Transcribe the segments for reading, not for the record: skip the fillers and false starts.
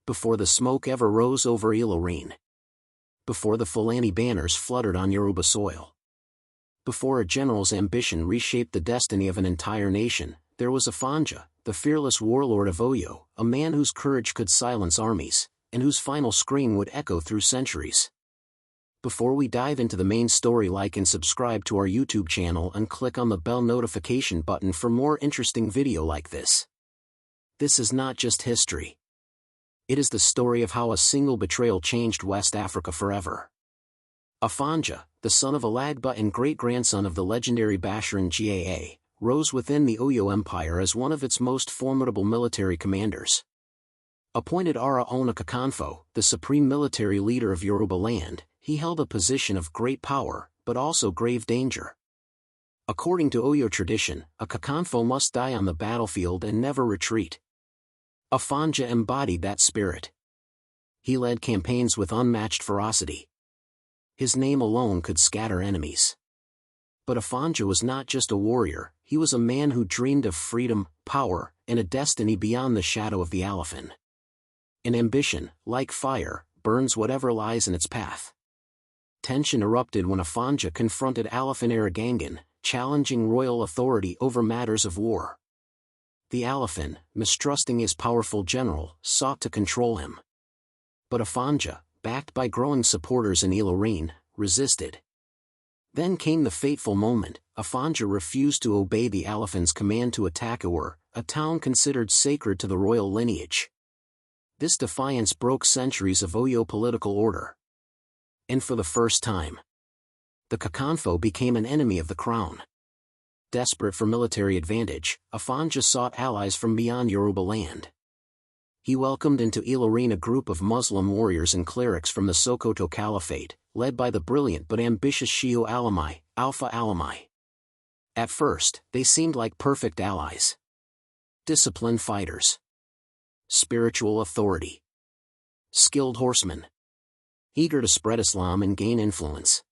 Before the smoke ever rose over Ilorin. Before the Fulani banners fluttered on Yoruba soil. Before a general's ambition reshaped the destiny of an entire nation, there was AFONJA, the fearless warlord of Oyo, a man whose courage could silence armies, and whose final scream would echo through centuries. Before we dive into the main story, like and subscribe to our YouTube channel and click on the bell notification button for more interesting video like this. This is not just history. It is the story of how a single betrayal changed West Africa forever. AFONJA, the son of Alagba and great-grandson of the legendary Basharan Gaa, rose within the Oyo Empire as one of its most formidable military commanders. Appointed Aare Ona Kakanfo, the supreme military leader of Yoruba land, he held a position of great power, but also grave danger. According to Oyo tradition, a Kakanfo must die on the battlefield and never retreat. AFONJA embodied that spirit. He led campaigns with unmatched ferocity. His name alone could scatter enemies. But AFONJA was not just a warrior, he was a man who dreamed of freedom, power, and a destiny beyond the shadow of the Alafin. An ambition, like fire, burns whatever lies in its path. Tension erupted when AFONJA confronted Alafin Aragangan, challenging royal authority over matters of war. The Alafin, mistrusting his powerful general, sought to control him. But AFONJA, backed by growing supporters in Ilorin, resisted. Then came the fateful moment. AFONJA refused to obey the Alafin's command to attack Aare, a town considered sacred to the royal lineage. This defiance broke centuries of Oyo political order. And for the first time, the Kakanfo became an enemy of the crown. Desperate for military advantage, AFONJA sought allies from beyond Yoruba land. He welcomed into Ilorin a group of Muslim warriors and clerics from the Sokoto Caliphate, led by the brilliant but ambitious Sokoto Alimi, Alfa Alimi. At first, they seemed like perfect allies. Disciplined fighters. Spiritual authority. Skilled horsemen. Eager to spread Islam and gain influence.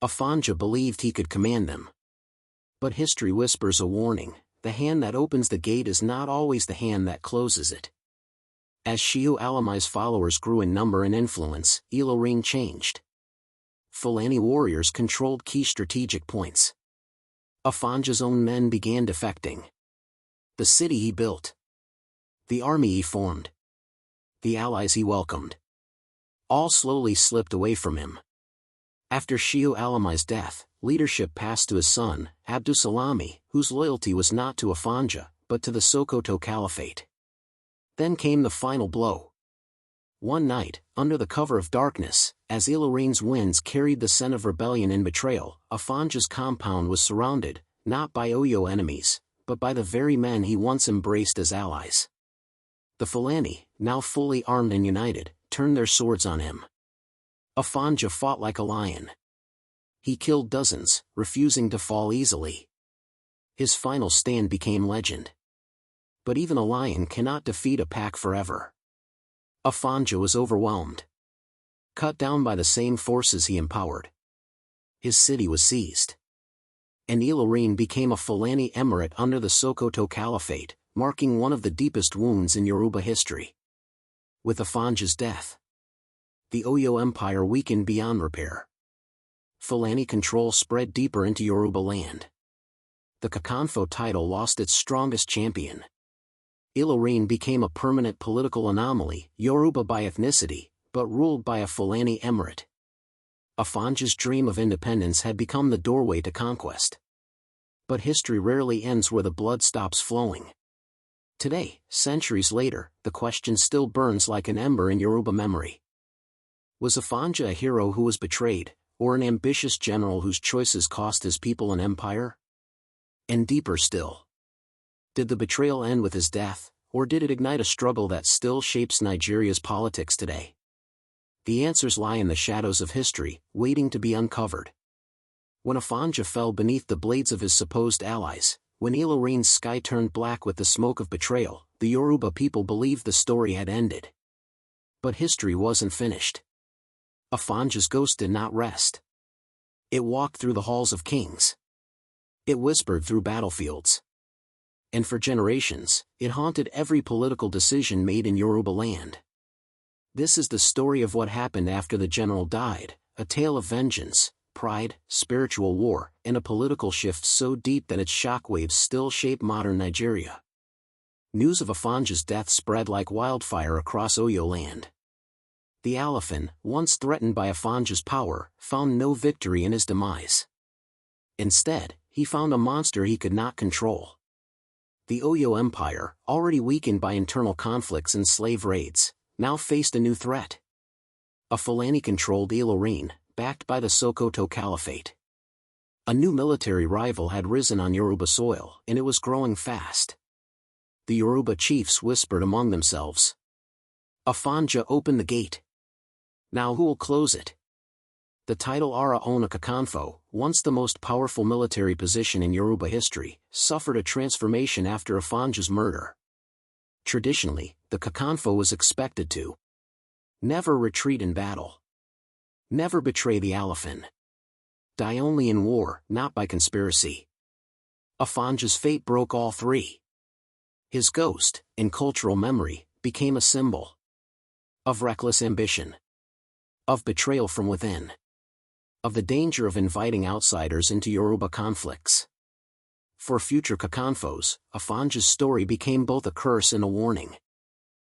AFONJA believed he could command them. But history whispers a warning: the hand that opens the gate is not always the hand that closes it. As Sokoto Alimi's followers grew in number and influence, Ilorin changed. Fulani warriors controlled key strategic points. AFONJA's own men began defecting. The city he built. The army he formed. The allies he welcomed. All slowly slipped away from him. After Sokoto Alimi's death, leadership passed to his son, Abdusalami, whose loyalty was not to AFONJA, but to the Sokoto Caliphate. Then came the final blow. One night, under the cover of darkness, as Ilorin's winds carried the scent of rebellion and betrayal, AFONJA's compound was surrounded, not by Oyo enemies, but by the very men he once embraced as allies. The Fulani, now fully armed and united, turned their swords on him. AFONJA fought like a lion. He killed dozens, refusing to fall easily. His final stand became legend. But even a lion cannot defeat a pack forever. AFONJA was overwhelmed. Cut down by the same forces he empowered. His city was seized. And Ilorin became a Fulani emirate under the Sokoto Caliphate, marking one of the deepest wounds in Yoruba history. With AFONJA's death, the Oyo Empire weakened beyond repair. Fulani control spread deeper into Yoruba land. The Kakanfo title lost its strongest champion. Ilorin became a permanent political anomaly, Yoruba by ethnicity, but ruled by a Fulani emirate. AFONJA's dream of independence had become the doorway to conquest. But history rarely ends where the blood stops flowing. Today, centuries later, the question still burns like an ember in Yoruba memory. Was AFONJA a hero who was betrayed, or an ambitious general whose choices cost his people an empire? And deeper still, did the betrayal end with his death, or did it ignite a struggle that still shapes Nigeria's politics today? The answers lie in the shadows of history, waiting to be uncovered. When AFONJA fell beneath the blades of his supposed allies, when Ilorin's sky turned black with the smoke of betrayal, the Yoruba people believed the story had ended. But history wasn't finished. AFONJA's ghost did not rest. It walked through the halls of kings. It whispered through battlefields. And for generations, it haunted every political decision made in Yoruba land. This is the story of what happened after the general died, a tale of vengeance, pride, spiritual war, and a political shift so deep that its shockwaves still shape modern Nigeria. News of Afonja's death spread like wildfire across Oyo land. The Alifin, once threatened by Afonja's power, found no victory in his demise. Instead, he found a monster he could not control. The Oyo Empire, already weakened by internal conflicts and slave raids, now faced a new threat. A Fulani-controlled Ilorin, backed by the Sokoto Caliphate. A new military rival had risen on Yoruba soil, and it was growing fast. The Yoruba chiefs whispered among themselves. "Afonja, open the gate. Now who'll close it?" The title Aare Ona Kakanfo, once the most powerful military position in Yoruba history, suffered a transformation after Afonja's murder. Traditionally, the Kakanfo was expected to never retreat in battle, never betray the Alifin, die only in war, not by conspiracy. Afonja's fate broke all three. His ghost, in cultural memory, became a symbol of reckless ambition, of betrayal from within, of the danger of inviting outsiders into Yoruba conflicts. For future Kakanfos, Afonja's story became both a curse and a warning.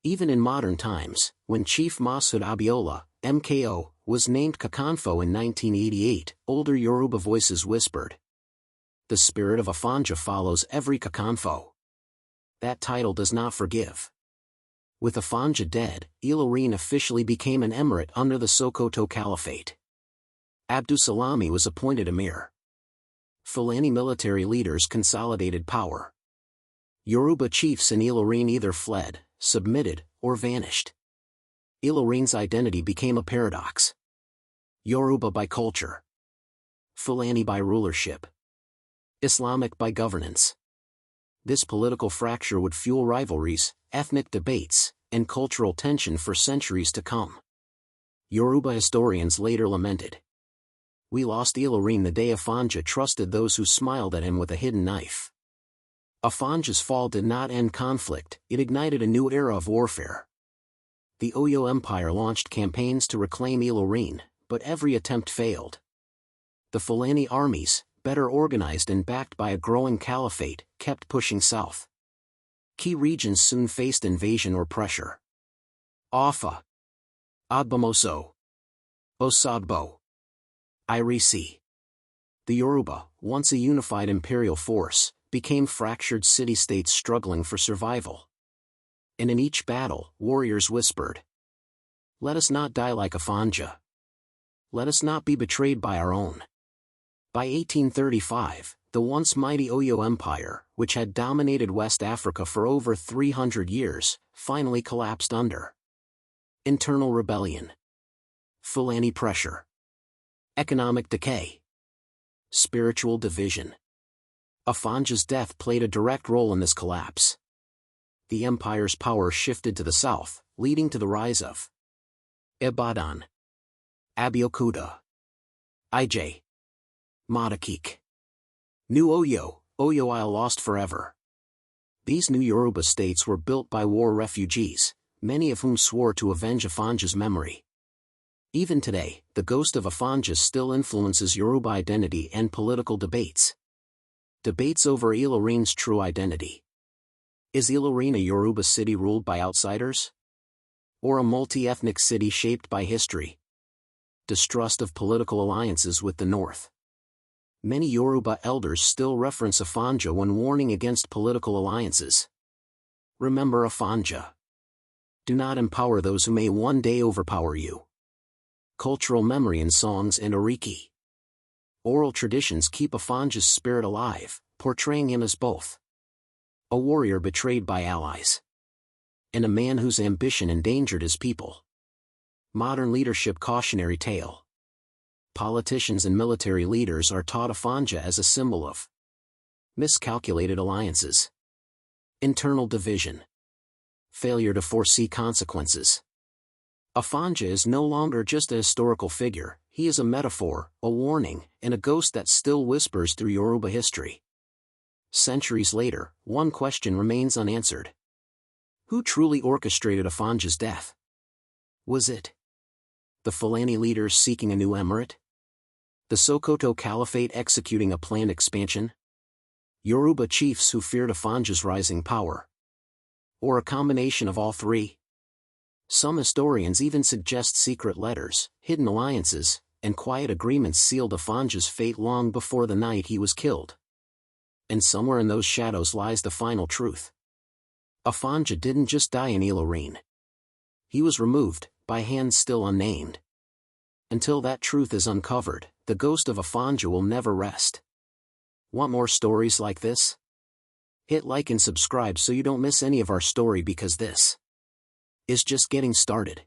Even in modern times, when Chief Mashood Abiola, MKO, was named Kakanfo in 1988, older Yoruba voices whispered, "The spirit of Afonja follows every Kakanfo." That title does not forgive. With Afonja dead, Ilorin officially became an emirate under the Sokoto Caliphate. Abdusalami was appointed emir. Fulani military leaders consolidated power. Yoruba chiefs in Ilorin either fled, submitted, or vanished. Ilorin's identity became a paradox. Yoruba by culture, Fulani by rulership, Islamic by governance. This political fracture would fuel rivalries, ethnic debates, and cultural tension for centuries to come. Yoruba historians later lamented, "We lost Ilorin the day Afonja trusted those who smiled at him with a hidden knife." Afonja's fall did not end conflict, it ignited a new era of warfare. The Oyo Empire launched campaigns to reclaim Ilorin, but every attempt failed. The Fulani armies, better organized and backed by a growing caliphate, kept pushing south. Key regions soon faced invasion or pressure. Offa, Agbomoso, Osadbo, Irisi. The Yoruba, once a unified imperial force, became fractured city-states struggling for survival. And in each battle, warriors whispered, "Let us not die like Afonja. Let us not be betrayed by our own." By 1835, the once mighty Oyo Empire, which had dominated West Africa for over 300 years, finally collapsed under internal rebellion, Fulani pressure, economic decay, spiritual division. Afonja's death played a direct role in this collapse. The empire's power shifted to the south, leading to the rise of Ibadan, Abeokuta, Ije, Madakik. New Oyo, Oyo Isle lost forever. These new Yoruba states were built by war refugees, many of whom swore to avenge Afonja's memory. Even today, the ghost of Afonja still influences Yoruba identity and political debates. Debates over Ilorin's true identity. Is Ilorin a Yoruba city ruled by outsiders? Or a multi-ethnic city shaped by history? Distrust of political alliances with the north. Many Yoruba elders still reference Afonja when warning against political alliances. Remember Afonja. Do not empower those who may one day overpower you. Cultural memory in songs and oriki. Oral traditions keep Afonja's spirit alive, portraying him as both a warrior betrayed by allies and a man whose ambition endangered his people. Modern leadership cautionary tale. Politicians and military leaders are taught Afonja as a symbol of miscalculated alliances, internal division, failure to foresee consequences. Afonja is no longer just a historical figure, he is a metaphor, a warning, and a ghost that still whispers through Yoruba history. Centuries later, one question remains unanswered. Who truly orchestrated Afonja's death? Was it the Fulani leaders seeking a new emirate? The Sokoto Caliphate executing a planned expansion? Yoruba chiefs who feared AFONJA's rising power? Or a combination of all three? Some historians even suggest secret letters, hidden alliances, and quiet agreements sealed AFONJA's fate long before the night he was killed. And somewhere in those shadows lies the final truth. AFONJA didn't just die in Ilorin. He was removed, by hands still unnamed. Until that truth is uncovered, the ghost of AFONJA will never rest. Want more stories like this? Hit like and subscribe so you don't miss any of our story, because this is just getting started.